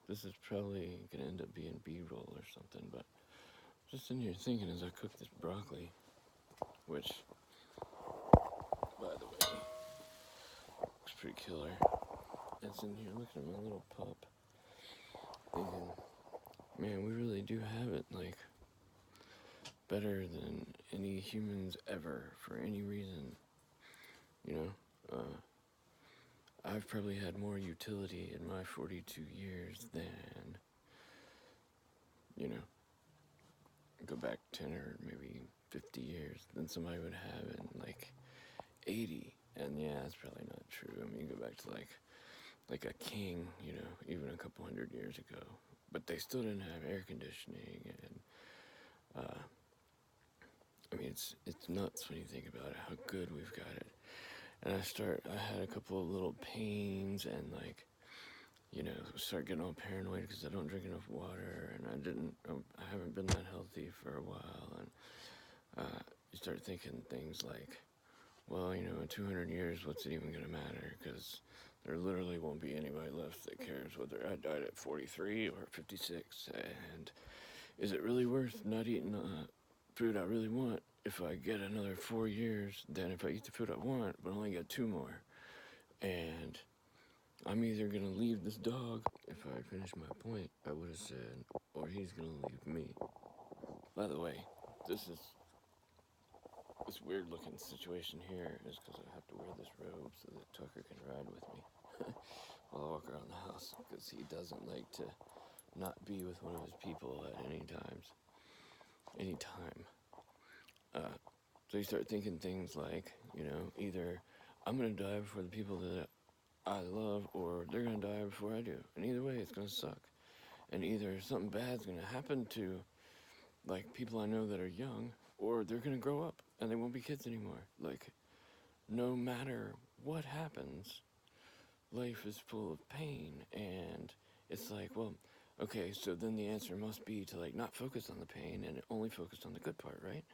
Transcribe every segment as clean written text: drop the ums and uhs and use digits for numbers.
this is probably gonna end up being B-roll or something, but just in here thinking as I cook this broccoli, which, by the way, looks pretty killer. It's in here looking at my little pup, thinking, man, we really do have it, like, better than any humans ever for any reason, you know? I've probably had more utility in my 42 years than, you know, go back 10 or maybe 50 years than somebody would have in like 80. And yeah, that's probably not true. I mean, you go back to like a king, you know, even a couple hundred years ago. But they still didn't have air conditioning, and I mean, it's nuts when you think about it, how good we've got it. And I had a couple of little pains, and like, you know, start getting all paranoid because I don't drink enough water, and I haven't been that healthy for a while, and you start thinking things like, well, you know, in 200 years, what's it even going to matter? Because there literally won't be anybody left that cares whether I died at 43 or 56. And is it really worth not eating food I really want if I get another 4 years than if I eat the food I want but only get 2 more? And I'm either going to leave this dog, if I finish my point, I would have said, or he's going to leave me. By the way, this weird looking situation here is because I have to wear this robe so that Tucker can ride with me while I walk around the house, because he doesn't like to not be with one of his people at any time. So you start thinking things like, you know, either I'm gonna die before the people that I love, or they're gonna die before I do, and either way it's gonna suck. And either something bad's gonna happen to like people I know that are young, or they're gonna grow up and they won't be kids anymore. Like, no matter what happens, life is full of pain, and it's like, well, okay, so then the answer must be to like not focus on the pain and only focus on the good part, right?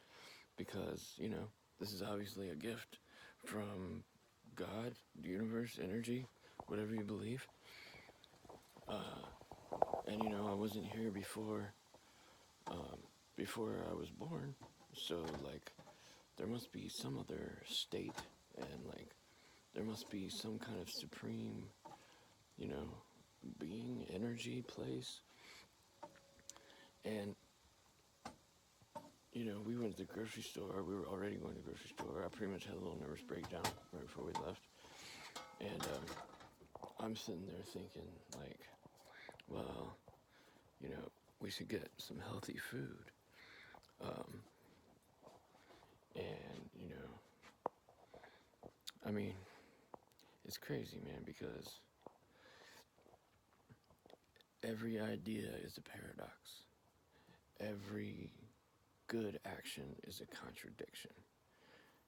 Because, you know, this is obviously a gift from God, the universe, energy, whatever you believe. And you know, I wasn't here before I was born, so like there must be some other state, and like there must be some kind of supreme, you know, being, energy, place. And you know, we went to the grocery store. We were already going to the grocery store. I pretty much had a little nervous breakdown right before we left. And I'm sitting there thinking, like, well, you know, we should get some healthy food. Um, and, you know, I mean, it's crazy, man, because every idea is a paradox. Every good action is a contradiction.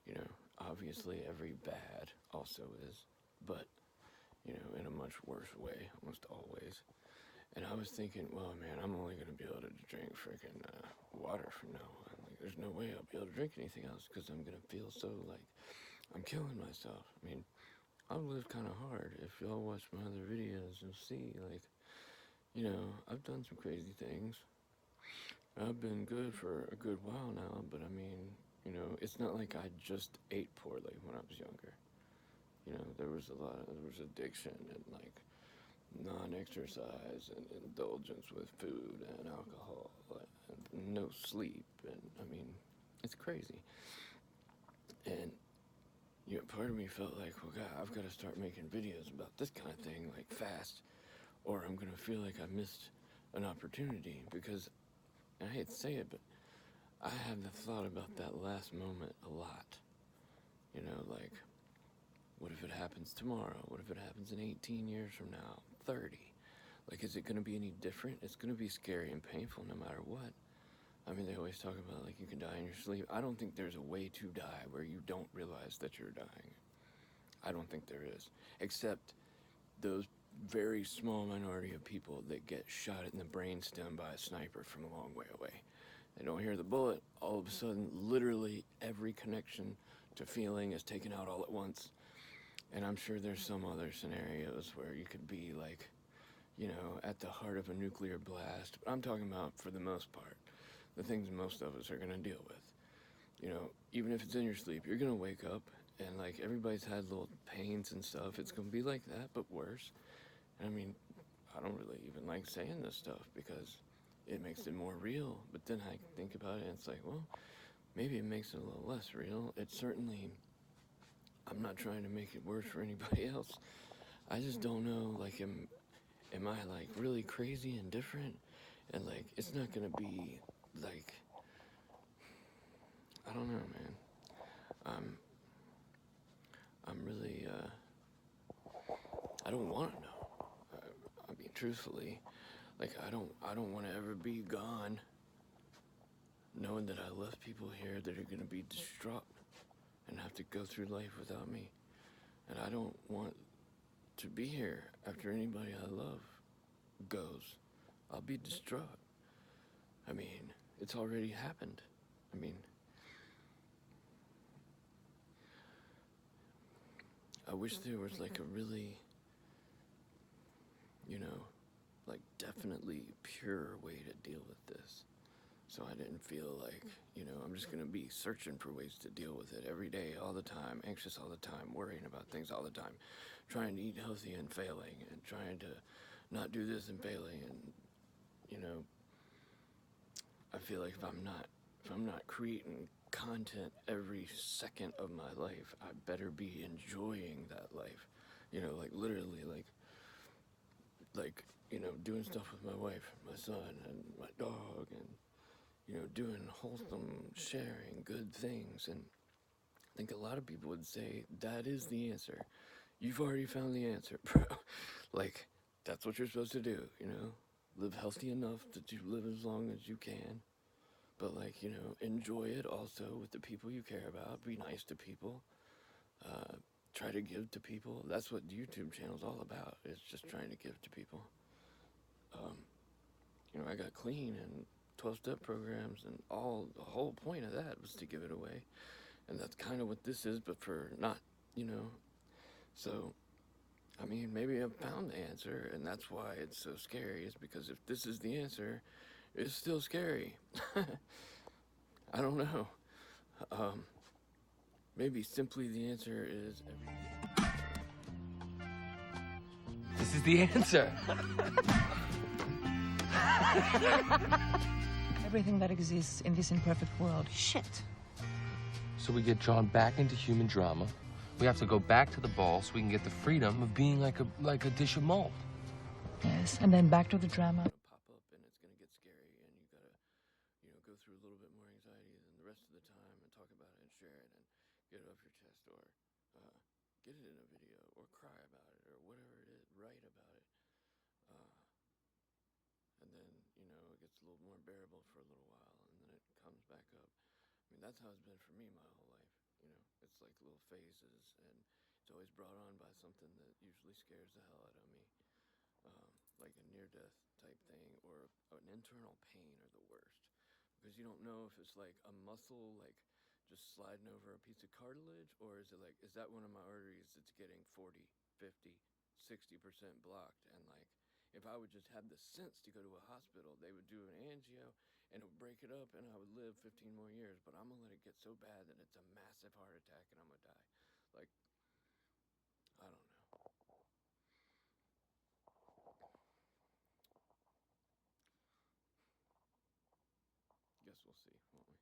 You know, obviously every bad also is, but, you know, in a much worse way, almost always. And I was thinking, well, man, I'm only going to be able to drink freaking water from now on. Like, there's no way I'll be able to drink anything else because I'm going to feel so like I'm killing myself. I mean, I've lived kind of hard. If y'all watch my other videos, you'll see, like, you know, I've done some crazy things. I've been good for a good while now, but I mean, you know, it's not like I just ate poorly when I was younger. You know, there was addiction and like non-exercise and indulgence with food and alcohol and no sleep, and I mean, it's crazy. And you know, part of me felt like, well, God, I've got to start making videos about this kind of thing like fast, or I'm gonna feel like I missed an opportunity. Because, and I hate to say it, but I have the thought about that last moment a lot. You know, like, what if it happens tomorrow? What if it happens in 18 years from now? 30? Like, is it going to be any different? It's going to be scary and painful no matter what. I mean, they always talk about, like, you can die in your sleep. I don't think there's a way to die where you don't realize that you're dying. I don't think there is. Except those very small minority of people that get shot in the brainstem by a sniper from a long way away. They don't hear the bullet. All of a sudden, literally every connection to feeling is taken out all at once. And I'm sure there's some other scenarios where you could be like, you know, at the heart of a nuclear blast. But I'm talking about, for the most part, the things most of us are going to deal with. You know, even if it's in your sleep, you're going to wake up and, like, everybody's had little pains and stuff. It's going to be like that, but worse. And I mean, I don't really even like saying this stuff because it makes it more real. But then I think about it and it's like, well, maybe it makes it a little less real. It certainly, I'm not trying to make it worse for anybody else. I just don't know, like, am I, like, really crazy and different? And, like, it's not gonna be, like, I don't know, man. I'm, I'm really, I don't want to know. I mean, truthfully, like, I don't want to ever be gone knowing that I left people here that are gonna be distraught and have to go through life without me. And I don't want to be here after anybody I love goes. I'll be distraught. I mean, it's already happened. I mean, I wish there was like a really, you know, like definitely pure way to deal with this. So I didn't feel like, you know, I'm just gonna be searching for ways to deal with it every day, all the time, anxious all the time, worrying about things all the time, trying to eat healthy and failing, and trying to not do this and failing, and you know, I feel like if I'm not creating content every second of my life, I better be enjoying that life. You know, like literally, like you know, doing stuff with my wife, my son, and my dog, and you know, doing wholesome, sharing good things. And I think a lot of people would say that is the answer. You've already found the answer, bro. Like, that's what you're supposed to do, you know? Live healthy enough that you live as long as you can. But, like, you know, enjoy it also with the people you care about. Be nice to people. Uh, Try to give to people. That's what the YouTube channel's all about. It's just trying to give to people. Um, you know, I got clean and 12-step programs, and the whole point of that was to give it away. And that's kind of what this is, but for not, you know. So, I mean, maybe I've found the answer, and that's why it's so scary, is because if this is the answer, it's still scary. I don't know. Um, Maybe simply the answer is everything. This is the answer. Everything that exists in this imperfect world, shit. So we get drawn back into human drama. We have to go back to the ball so we can get the freedom of being like a dish of mold. Yes, and then back to the drama. Pop up and it's gonna get scary, and you gotta, you know, go through a little bit more anxiety than the rest of the time and talk about it and share it and get it off your chest, or get it in a video, or cry about it, or whatever it is, write about it. Uh, and then, you know, it gets a little more bearable for a little while, and then it comes back up. I mean, that's how it's been for me my whole life. You know, it's like little phases, and it's always brought on by something that usually scares the hell out of me, like a near-death type thing, or an internal pain are the worst, because you don't know if it's like a muscle, like just sliding over a piece of cartilage, or is it like, is that one of my arteries that's getting 40, 50, 60% blocked, and like, if I would just have the sense to go to a hospital, they would do an angio and it would break it up and I would live 15 more years. But I'm going to let it get so bad that it's a massive heart attack and I'm going to die. Like, I don't know. Guess we'll see, won't we?